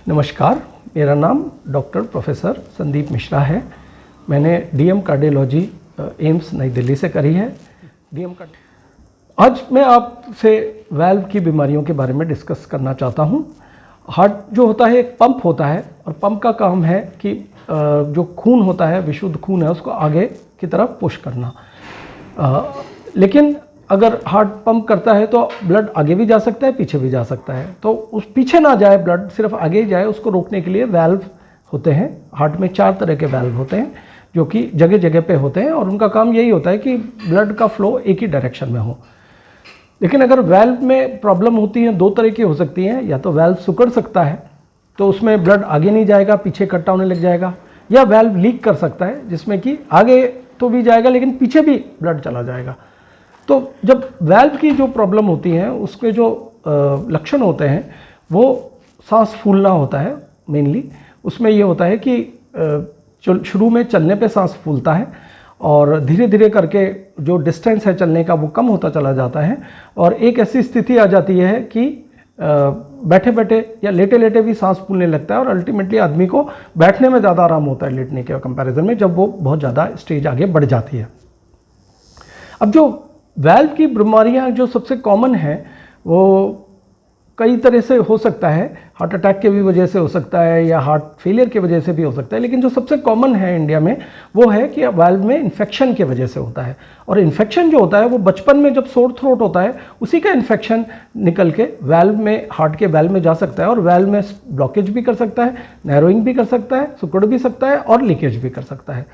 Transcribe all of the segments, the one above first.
नमस्कार, मेरा नाम डॉक्टर प्रोफेसर संदीप मिश्रा है। मैंने डीएम कार्डियोलॉजी एम्स नई दिल्ली से करी है। आज मैं आपसे वाल्व की बीमारियों के बारे में डिस्कस करना चाहता हूँ। हार्ट जो होता है एक पंप होता है और पंप का काम है कि जो खून होता है, विशुद्ध खून है, उसको आगे की तरफ पुश करना। लेकिन अगर हार्ट पंप करता है तो ब्लड आगे भी जा सकता है, पीछे भी जा सकता है। तो उस पीछे ना जाए ब्लड, सिर्फ आगे ही जाए, उसको रोकने के लिए वाल्व होते हैं। हार्ट में 4 तरह के वाल्व होते हैं जो कि जगह जगह पे होते हैं और उनका काम यही होता है कि ब्लड का फ्लो एक ही डायरेक्शन में हो। लेकिन अगर वाल्व में प्रॉब्लम होती है, 2 तरह की हो सकती हैं। या तो वाल्व सिकुड़ सकता है तो उसमें ब्लड आगे नहीं जाएगा, पीछे इकट्ठा होने लग जाएगा, या वाल्व लीक कर सकता है जिसमें कि आगे तो भी जाएगा लेकिन पीछे भी ब्लड चला जाएगा। तो जब वाल्व की जो प्रॉब्लम होती है उसके जो लक्षण होते हैं वो सांस फूलना होता है मेनली। उसमें ये होता है कि शुरू में चलने पे सांस फूलता है और धीरे धीरे करके जो डिस्टेंस है चलने का वो कम होता चला जाता है और एक ऐसी स्थिति आ जाती है कि बैठे बैठे या लेटे लेटे भी सांस फूलने लगता है और अल्टीमेटली आदमी को बैठने में ज़्यादा आराम होता है लेटने के कंपैरिजन में, जब वो बहुत ज़्यादा स्टेज आगे बढ़ जाती है। अब जो वाल्व की बीमारियां जो सबसे कॉमन है वो कई तरह से हो सकता है। हार्ट अटैक की भी वजह से हो सकता है या हार्ट फेलियर की वजह से भी हो सकता है, लेकिन जो सबसे कॉमन है इंडिया में वो है कि वाल्व में इन्फेक्शन की वजह से होता है। और इन्फेक्शन जो होता है वो बचपन में जब सोर थ्रोट होता है उसी का इन्फेक्शन निकल के वाल्व में, हार्ट के वाल्व में जा सकता है और वाल्व में ब्लॉकेज भी कर सकता है, नैरोइंग भी कर सकता है, सिकुड़ भी सकता है और लीकेज भी कर सकता है।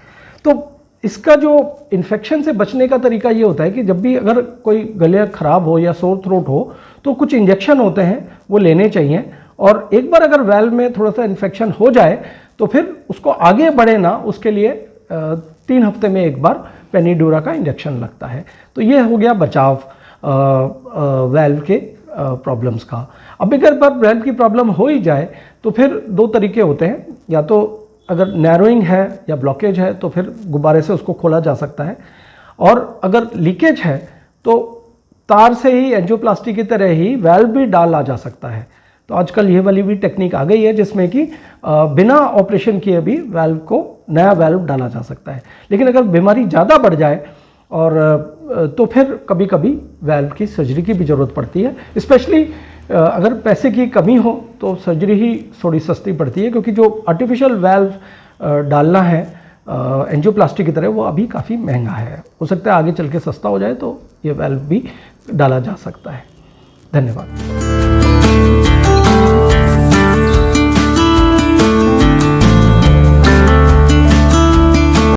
तो इसका जो इन्फेक्शन से बचने का तरीका ये होता है कि जब भी अगर कोई गले खराब हो या सोर थ्रोट हो तो कुछ इंजेक्शन होते हैं वो लेने चाहिए। और एक बार अगर वाल्व में थोड़ा सा इन्फेक्शन हो जाए तो फिर उसको आगे बढ़े ना, उसके लिए 3 हफ्ते में एक बार पेनिड्यूरा का इंजेक्शन लगता है। तो ये हो गया बचाव वाल्व के प्रॉब्लम्स का। अब अगर पर वाल्व की प्रॉब्लम हो ही जाए तो फिर 2 तरीके होते हैं। या तो अगर नैरोइंग है या ब्लॉकेज है तो फिर गुब्बारे से उसको खोला जा सकता है, और अगर लीकेज है तो तार से ही एंजियोप्लास्टी की तरह ही वाल्व भी डाला जा सकता है। तो आजकल ये वाली भी टेक्निक आ गई है जिसमें कि बिना ऑपरेशन किए भी वाल्व को, नया वाल्व डाला जा सकता है। लेकिन अगर बीमारी ज़्यादा बढ़ जाए और तो फिर कभी कभी वाल्व की सर्जरी की भी ज़रूरत पड़ती है। स्पेशली अगर पैसे की कमी हो तो सर्जरी ही थोड़ी सस्ती पड़ती है, क्योंकि जो आर्टिफिशियल वाल्व डालना है एंजियोप्लास्टी की तरह वो अभी काफ़ी महंगा है। हो सकता है आगे चल के सस्ता हो जाए तो ये वाल्व भी डाला जा सकता है। धन्यवाद।